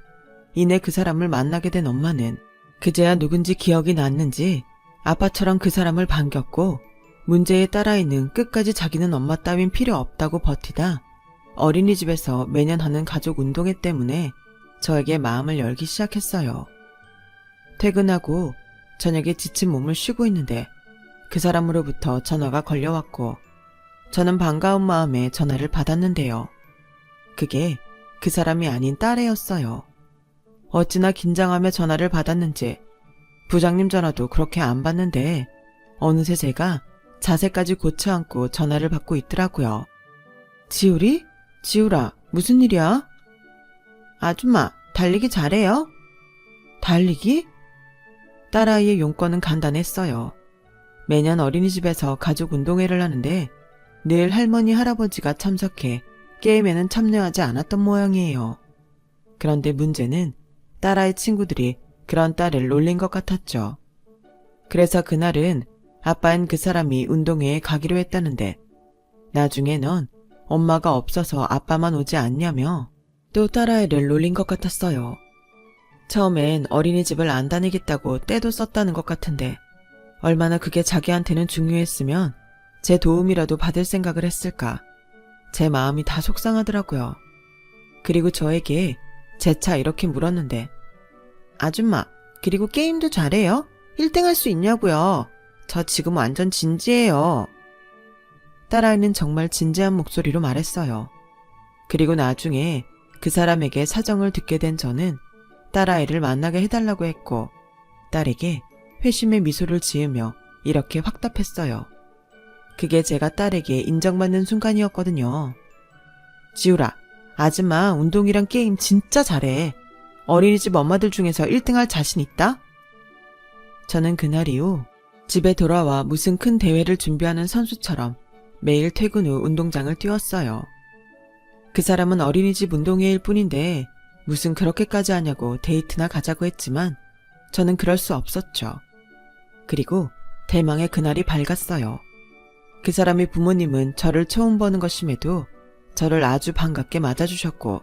이내 그 사람을 만나게 된 엄마는 그제야 누군지 기억이 났는지 아빠처럼 그 사람을 반겼고 문제의 딸아이는 끝까지 자기는 엄마 따윈 필요 없다고 버티다 어린이집에서 매년 하는 가족 운동회 때문에 저에게 마음을 열기 시작했어요. 퇴근하고 저녁에 지친 몸을 쉬고 있는데 그 사람으로부터 전화가 걸려왔고 저는 반가운 마음에 전화를 받았는데요. 그게 그 사람이 아닌 딸애였어요. 어찌나 긴장하며 전화를 받았는지 부장님 전화도 그렇게 안 받는데 어느새 제가 자세까지 고쳐 앉고 전화를 받고 있더라고요. 지우리? 지우라, 무슨 일이야? 아줌마, 달리기 잘해요? 달리기? 딸아이의 용건은 간단했어요. 매년 어린이집에서 가족 운동회를 하는데 늘 할머니, 할아버지가 참석해 게임에는 참여하지 않았던 모양이에요. 그런데 문제는 딸아이 친구들이 그런 딸을 놀린 것 같았죠. 그래서 그날은 아빠는 그 사람이 운동회에 가기로 했다는데 나중에 넌 엄마가 없어서 아빠만 오지 않냐며 또 딸아이를 놀린 것 같았어요. 처음엔 어린이집을 안 다니겠다고 떼도 썼다는 것 같은데 얼마나 그게 자기한테는 중요했으면 제 도움이라도 받을 생각을 했을까. 제 마음이 다 속상하더라고요. 그리고 저에게 재차 이렇게 물었는데 아줌마, 그리고 게임도 잘해요? 1등 할 수 있냐고요? 저 지금 완전 진지해요. 딸아이는 정말 진지한 목소리로 말했어요. 그리고 나중에 그 사람에게 사정을 듣게 된 저는 딸아이를 만나게 해달라고 했고 딸에게 회심의 미소를 지으며 이렇게 확답했어요. 그게 제가 딸에게 인정받는 순간이었거든요. 지우라, 아줌마 운동이랑 게임 진짜 잘해. 어린이집 엄마들 중에서 1등할 자신 있다? 저는 그날 이후 집에 돌아와 무슨 큰 대회를 준비하는 선수처럼 매일 퇴근 후 운동장을 뛰었어요. 그 사람은 어린이집 운동회일 뿐인데 무슨 그렇게까지 하냐고 데이트나 가자고 했지만 저는 그럴 수 없었죠. 그리고 대망의 그날이 밝았어요. 그 사람의 부모님은 저를 처음 보는 것임에도 저를 아주 반갑게 맞아주셨고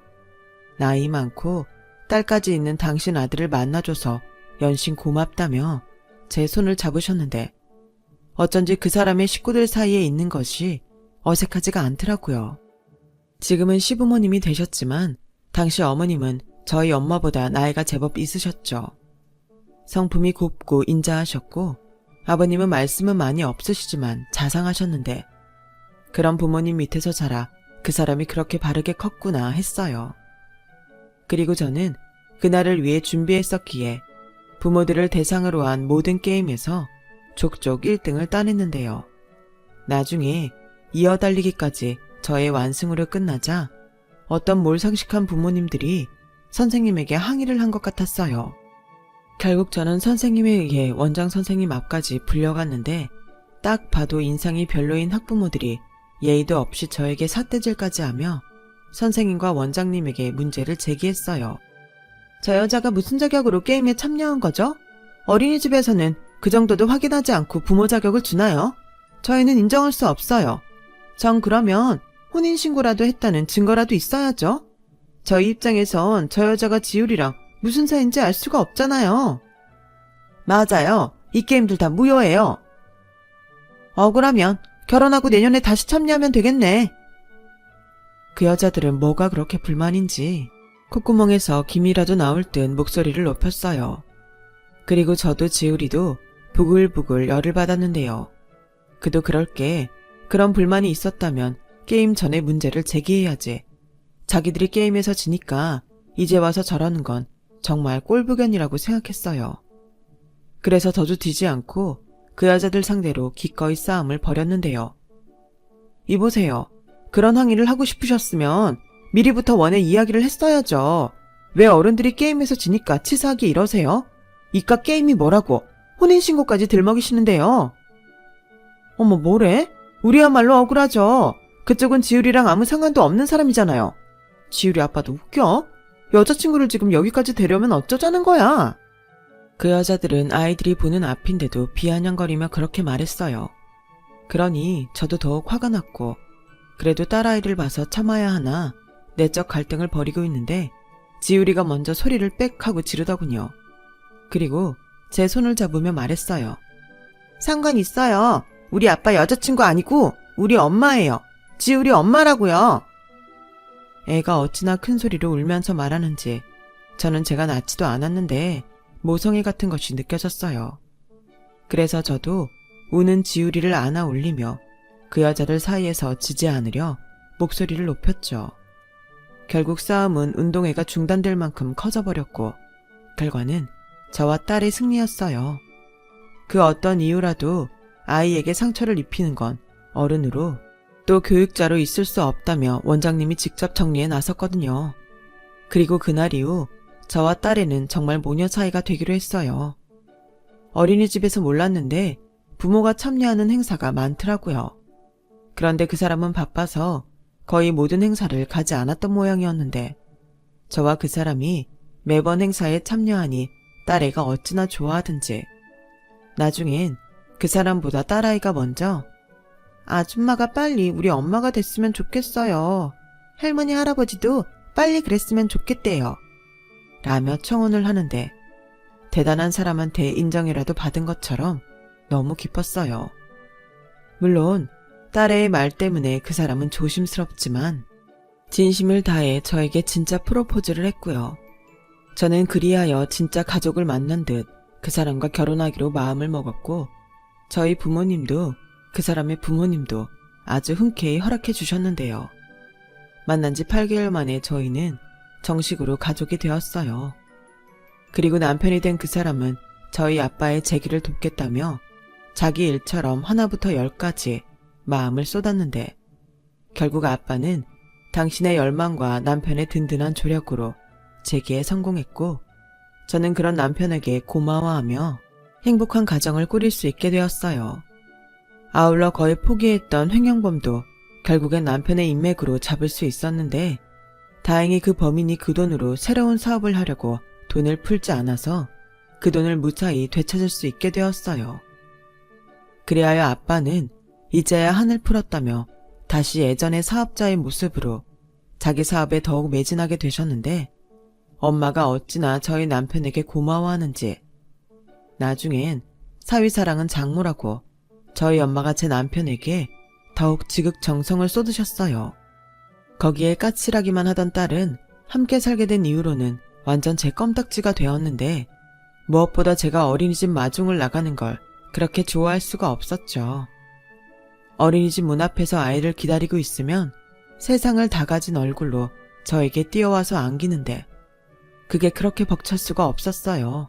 나이 많고 딸까지 있는 당신 아들을 만나줘서 연신 고맙다며 제 손을 잡으셨는데 어쩐지 그 사람의 식구들 사이에 있는 것이 어색하지가 않더라고요. 지금은 시부모님이 되셨지만 당시 어머님은 저희 엄마보다 나이가 제법 있으셨죠. 성품이 곱고 인자하셨고 아버님은 말씀은 많이 없으시지만 자상하셨는데 그런 부모님 밑에서 자라 그 사람이 그렇게 바르게 컸구나 했어요. 그리고 저는 그날을 위해 준비했었기에 부모들을 대상으로 한 모든 게임에서 족족 1등을 따냈는데요. 나중에 이어달리기까지 저의 완승으로 끝나자 어떤 몰상식한 부모님들이 선생님에게 항의를 한 것 같았어요. 결국 저는 선생님에 의해 원장 선생님 앞까지 불려갔는데 딱 봐도 인상이 별로인 학부모들이 예의도 없이 저에게 삿대질까지 하며 선생님과 원장님에게 문제를 제기했어요. 저 여자가 무슨 자격으로 게임에 참여한 거죠? 어린이집에서는 그 정도도 확인하지 않고 부모 자격을 주나요? 저희는 인정할 수 없어요. 전 그러면 혼인신고라도 했다는 증거라도 있어야죠. 저희 입장에선 저 여자가 지율이랑 무슨 사이인지 알 수가 없잖아요. 맞아요. 이 게임들 다 무효예요. 억울하면 결혼하고 내년에 다시 참여하면 되겠네. 그 여자들은 뭐가 그렇게 불만인지 콧구멍에서 김이라도 나올 듯 목소리를 높였어요. 그리고 저도 지우리도 부글부글 열을 받았는데요. 그도 그럴게. 그런 불만이 있었다면 게임 전에 문제를 제기해야지. 자기들이 게임에서 지니까 이제 와서 저러는 건 정말 꼴불견이라고 생각했어요. 그래서 저주되지 않고 그 여자들 상대로 기꺼이 싸움을 벌였는데요. 이보세요. 그런 항의를 하고 싶으셨으면 미리부터 원해 이야기를 했어야죠. 왜 어른들이 게임에서 지니까 치사하게 이러세요? 이깟 게임이 뭐라고 혼인신고까지 들먹이시는데요. 어머, 뭐래? 우리야말로 억울하죠. 그쪽은 지율이랑 아무 상관도 없는 사람이잖아요. 지율이 아빠도 웃겨? 여자친구를 지금 여기까지 데려오면 어쩌자는 거야? 그 여자들은 아이들이 보는 앞인데도 비아냥거리며 그렇게 말했어요. 그러니 저도 더욱 화가 났고, 그래도 딸아이를 봐서 참아야 하나 내적 갈등을 벌이고 있는데 지율이가 먼저 소리를 빽 하고 지르더군요. 그리고 제 손을 잡으며 말했어요. 상관 있어요. 우리 아빠 여자친구 아니고 우리 엄마예요. 지율이 엄마라고요. 애가 어찌나 큰 소리로 울면서 말하는지 저는 제가 낳지도 않았는데 모성애 같은 것이 느껴졌어요. 그래서 저도 우는 지율이를 안아 올리며 그 여자들 사이에서 지지 않으려 목소리를 높였죠. 결국 싸움은 운동회가 중단될 만큼 커져버렸고 결과는 저와 딸의 승리였어요. 그 어떤 이유라도 아이에게 상처를 입히는 건 어른으로 또 교육자로 있을 수 없다며 원장님이 직접 정리에 나섰거든요. 그리고 그날 이후 저와 딸애는 정말 모녀 사이가 되기로 했어요. 어린이집에서 몰랐는데 부모가 참여하는 행사가 많더라고요. 그런데 그 사람은 바빠서 거의 모든 행사를 가지 않았던 모양이었는데 저와 그 사람이 매번 행사에 참여하니 딸애가 어찌나 좋아하든지 나중엔 그 사람보다 딸아이가 먼저 아줌마가 빨리 우리 엄마가 됐으면 좋겠어요. 할머니 할아버지도 빨리 그랬으면 좋겠대요. 라며 청혼을 하는데 대단한 사람한테 인정이라도 받은 것처럼 너무 기뻤어요. 물론 딸의 말 때문에 그 사람은 조심스럽지만 진심을 다해 저에게 진짜 프로포즈를 했고요. 저는 그리하여 진짜 가족을 만난 듯 그 사람과 결혼하기로 마음을 먹었고 저희 부모님도 그 사람의 부모님도 아주 흔쾌히 허락해 주셨는데요. 만난 지 8개월 만에 저희는 정식으로 가족이 되었어요. 그리고 남편이 된 그 사람은 저희 아빠의 재기를 돕겠다며 자기 일처럼 하나부터 10까지 마음을 쏟았는데 결국 아빠는 당신의 열망과 남편의 든든한 조력으로 재기에 성공했고 저는 그런 남편에게 고마워하며 행복한 가정을 꾸릴 수 있게 되었어요. 아울러 거의 포기했던 횡령범도 결국엔 남편의 인맥으로 잡을 수 있었는데 다행히 그 범인이 그 돈으로 새로운 사업을 하려고 돈을 풀지 않아서 그 돈을 무사히 되찾을 수 있게 되었어요. 그리하여 아빠는 이제야 한을 풀었다며 다시 예전의 사업자의 모습으로 자기 사업에 더욱 매진하게 되셨는데 엄마가 어찌나 저희 남편에게 고마워하는지 나중엔 사위사랑은 장모라고 저희 엄마가 제 남편에게 더욱 지극정성을 쏟으셨어요. 거기에 까칠하기만 하던 딸은 함께 살게 된 이후로는 완전 제 껌딱지가 되었는데 무엇보다 제가 어린이집 마중을 나가는 걸 그렇게 좋아할 수가 없었죠. 어린이집 문 앞에서 아이를 기다리고 있으면 세상을 다 가진 얼굴로 저에게 뛰어와서 안기는데 그게 그렇게 벅찰 수가 없었어요.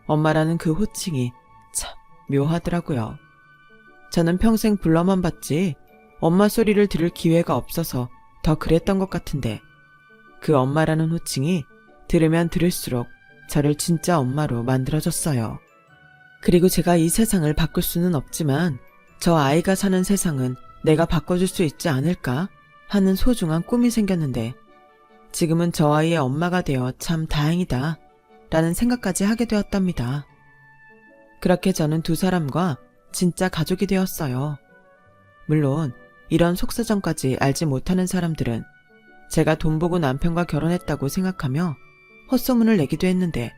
엄마라는 그 호칭이 참 묘하더라고요. 저는 평생 불러만 봤지 엄마 소리를 들을 기회가 없어서 더 그랬던 것 같은데 그 엄마라는 호칭이 들으면 들을수록 저를 진짜 엄마로 만들어줬어요. 그리고 제가 이 세상을 바꿀 수는 없지만 저 아이가 사는 세상은 내가 바꿔줄 수 있지 않을까 하는 소중한 꿈이 생겼는데 지금은 저 아이의 엄마가 되어 참 다행이다 라는 생각까지 하게 되었답니다. 그렇게 저는 두 사람과 진짜 가족이 되었어요. 물론 이런 속사정까지 알지 못하는 사람들은 제가 돈 보고 남편과 결혼했다고 생각하며 헛소문을 내기도 했는데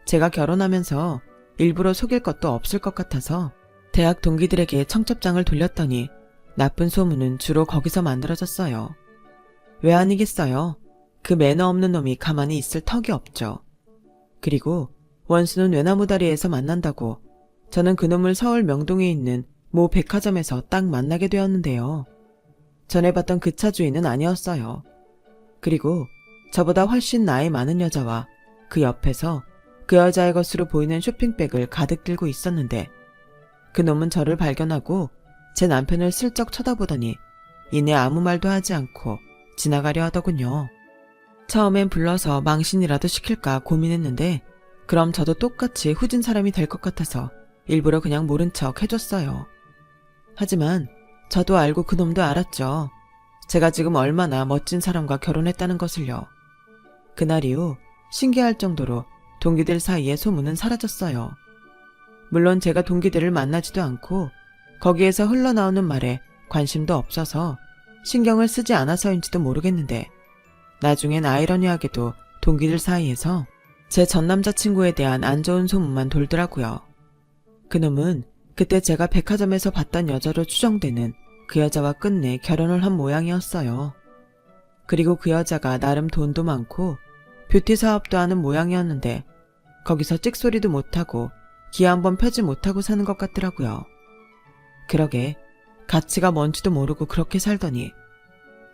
제가 결혼하면서 일부러 속일 것도 없을 것 같아서 대학 동기들에게 청첩장을 돌렸더니 나쁜 소문은 주로 거기서 만들어졌어요. 왜 아니겠어요? 그 매너 없는 놈이 가만히 있을 턱이 없죠. 그리고 원수는 외나무다리에서 만난다고 저는 그놈을 서울 명동에 있는 모 백화점에서 딱 만나게 되었는데요. 전에 봤던 그 차 주인은 아니었어요. 그리고 저보다 훨씬 나이 많은 여자와 그 옆에서 그 여자의 것으로 보이는 쇼핑백을 가득 들고 있었는데 그놈은 저를 발견하고 제 남편을 슬쩍 쳐다보더니 이내 아무 말도 하지 않고 지나가려 하더군요. 처음엔 불러서 망신이라도 시킬까 고민했는데 그럼 저도 똑같이 후진 사람이 될 것 같아서 일부러 그냥 모른 척 해줬어요. 하지만 저도 알고 그놈도 알았죠. 제가 지금 얼마나 멋진 사람과 결혼했다는 것을요. 그날 이후 신기할 정도로 동기들 사이에 소문은 사라졌어요. 물론 제가 동기들을 만나지도 않고 거기에서 흘러나오는 말에 관심도 없어서 신경을 쓰지 않아서인지도 모르겠는데 나중엔 아이러니하게도 동기들 사이에서 제 전 남자친구에 대한 안 좋은 소문만 돌더라고요. 그놈은 그때 제가 백화점에서 봤던 여자로 추정되는 그 여자와 끝내 결혼을 한 모양이었어요. 그리고 그 여자가 나름 돈도 많고 뷰티 사업도 하는 모양이었는데 거기서 찍소리도 못하고 기아 한번 펴지 못하고 사는 것 같더라고요. 그러게 가치가 뭔지도 모르고 그렇게 살더니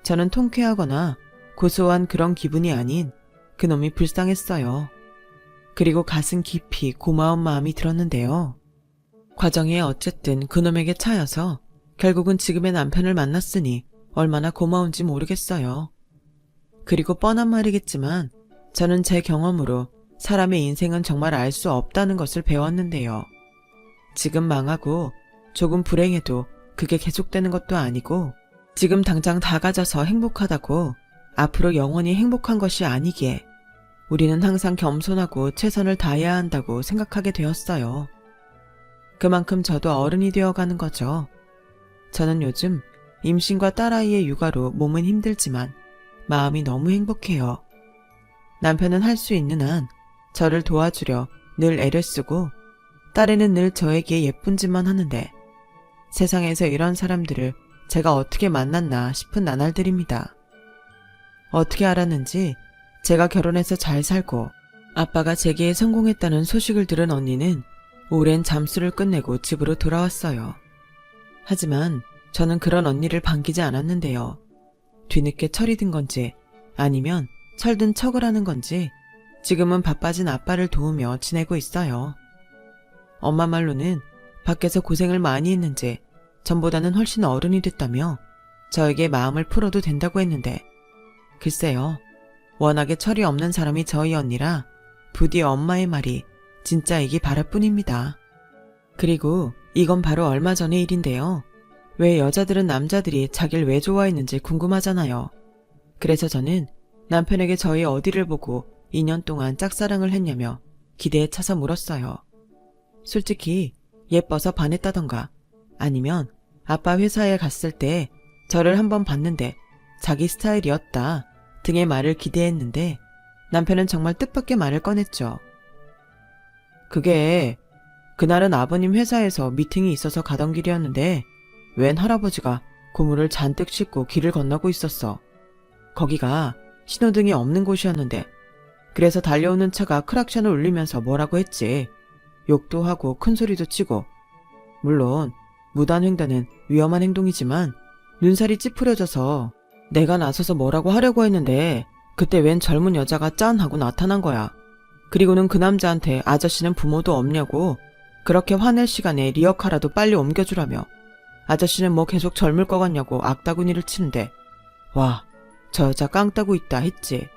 저는 통쾌하거나 고소한 그런 기분이 아닌 그놈이 불쌍했어요. 그리고 가슴 깊이 고마운 마음이 들었는데요. 과정에 어쨌든 그놈에게 차여서 결국은 지금의 남편을 만났으니 얼마나 고마운지 모르겠어요. 그리고 뻔한 말이겠지만 저는 제 경험으로 사람의 인생은 정말 알 수 없다는 것을 배웠는데요. 지금 망하고 조금 불행해도 그게 계속되는 것도 아니고 지금 당장 다 가져서 행복하다고 앞으로 영원히 행복한 것이 아니기에 우리는 항상 겸손하고 최선을 다해야 한다고 생각하게 되었어요. 그만큼 저도 어른이 되어가는 거죠. 저는 요즘 임신과 딸아이의 육아로 몸은 힘들지만 마음이 너무 행복해요. 남편은 할 수 있는 한 저를 도와주려 늘 애를 쓰고 딸애는 늘 저에게 예쁜 짓만 하는데 세상에서 이런 사람들을 제가 어떻게 만났나 싶은 나날들입니다. 어떻게 알았는지 제가 결혼해서 잘 살고 아빠가 재기에 성공했다는 소식을 들은 언니는 오랜 잠수를 끝내고 집으로 돌아왔어요. 하지만 저는 그런 언니를 반기지 않았는데요. 뒤늦게 철이 든 건지 아니면 철든 척을 하는 건지 지금은 바빠진 아빠를 도우며 지내고 있어요. 엄마 말로는 밖에서 고생을 많이 했는지 전보다는 훨씬 어른이 됐다며 저에게 마음을 풀어도 된다고 했는데 글쎄요. 워낙에 철이 없는 사람이 저희 언니라 부디 엄마의 말이 진짜이기 바랄 뿐입니다. 그리고 이건 바로 얼마 전의 일인데요. 왜 여자들은 남자들이 자기를 왜 좋아했는지 궁금하잖아요. 그래서 저는 남편에게 저희 어디를 보고 2년 동안 짝사랑을 했냐며 기대에 차서 물었어요. 솔직히 예뻐서 반했다던가 아니면 아빠 회사에 갔을 때 저를 한번 봤는데 자기 스타일이었다 등의 말을 기대했는데 남편은 정말 뜻밖의 말을 꺼냈죠. 그게 그날은 아버님 회사에서 미팅이 있어서 가던 길이었는데 웬 할아버지가 고무를 잔뜩 싣고 길을 건너고 있었어. 거기가 신호등이 없는 곳이었는데 그래서 달려오는 차가 크락션을 울리면서 뭐라고 했지. 욕도 하고 큰소리도 치고 물론 무단횡단은 위험한 행동이지만 눈살이 찌푸려져서 내가 나서서 뭐라고 하려고 했는데 그때 웬 젊은 여자가 짠 하고 나타난 거야. 그리고는 그 남자한테 아저씨는 부모도 없냐고 그렇게 화낼 시간에 리어카라도 빨리 옮겨주라며 아저씨는 뭐 계속 젊을 것 같냐고 악다구니를 치는데 와, 저 여자 깡 따고 있다 했지.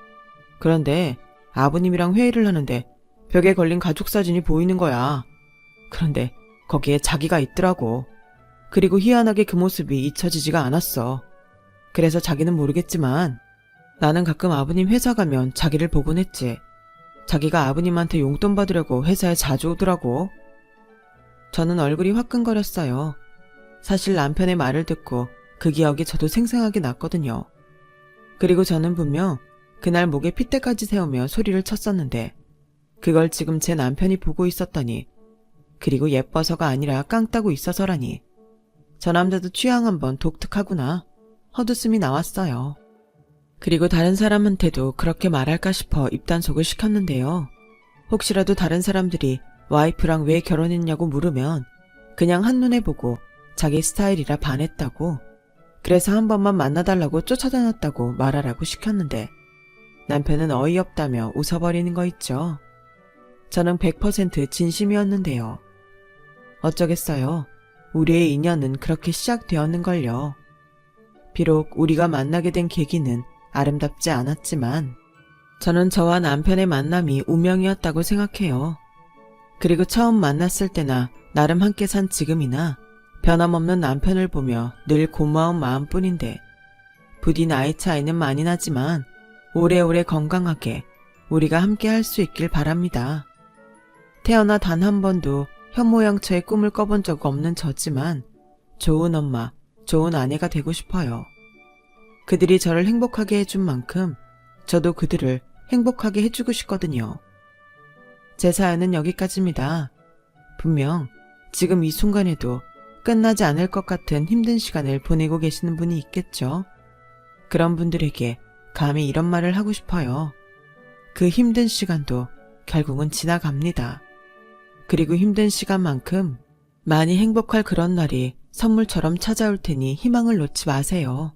그런데 아버님이랑 회의를 하는데 벽에 걸린 가족 사진이 보이는 거야. 그런데 거기에 자기가 있더라고. 그리고 희한하게 그 모습이 잊혀지지가 않았어. 그래서 자기는 모르겠지만 나는 가끔 아버님 회사 가면 자기를 보곤 했지. 자기가 아버님한테 용돈 받으려고 회사에 자주 오더라고. 저는 얼굴이 화끈거렸어요. 사실 남편의 말을 듣고 그 기억이 저도 생생하게 났거든요. 그리고 저는 분명 그날 목에 핏대까지 세우며 소리를 쳤었는데 그걸 지금 제 남편이 보고 있었더니 그리고 예뻐서가 아니라 깡 따고 있어서라니 저 남자도 취향 한번 독특하구나 헛웃음이 나왔어요. 그리고 다른 사람한테도 그렇게 말할까 싶어 입단속을 시켰는데요. 혹시라도 다른 사람들이 와이프랑 왜 결혼했냐고 물으면 그냥 한눈에 보고 자기 스타일이라 반했다고, 그래서 한 번만 만나달라고 쫓아다녔다고 말하라고 시켰는데 남편은 어이없다며 웃어버리는 거 있죠. 저는 100% 진심이었는데요. 어쩌겠어요. 우리의 인연은 그렇게 시작되었는걸요. 비록 우리가 만나게 된 계기는 아름답지 않았지만 저는 저와 남편의 만남이 운명이었다고 생각해요. 그리고 처음 만났을 때나 나름 함께 산 지금이나 변함없는 남편을 보며 늘 고마운 마음뿐인데 부디 나이 차이는 많이 나지만 오래오래 건강하게 우리가 함께 할 수 있길 바랍니다. 태어나 단 한 번도 현모양처의 꿈을 꿔본 적 없는 저지만 좋은 엄마, 좋은 아내가 되고 싶어요. 그들이 저를 행복하게 해준 만큼 저도 그들을 행복하게 해주고 싶거든요. 제 사연은 여기까지입니다. 분명 지금 이 순간에도 끝나지 않을 것 같은 힘든 시간을 보내고 계시는 분이 있겠죠. 그런 분들에게 감히 이런 말을 하고 싶어요. 그 힘든 시간도 결국은 지나갑니다. 그리고 힘든 시간만큼 많이 행복할 그런 날이 선물처럼 찾아올 테니 희망을 놓지 마세요.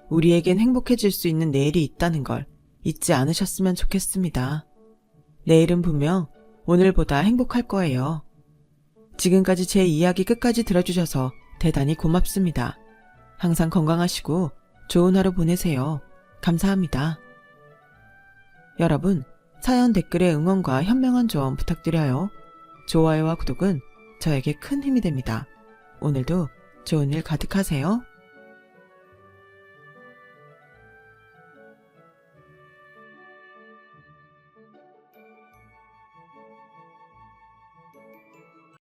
우리에겐 행복해질 수 있는 내일이 있다는 걸 잊지 않으셨으면 좋겠습니다. 내일은 분명 오늘보다 행복할 거예요. 지금까지 제 이야기 끝까지 들어주셔서 대단히 고맙습니다. 항상 건강하시고 좋은 하루 보내세요. 감사합니다. 여러분, 사연 댓글에 응원과 현명한 조언 부탁드려요. 좋아요와 구독은 저에게 큰 힘이 됩니다. 오늘도 좋은 일 가득하세요.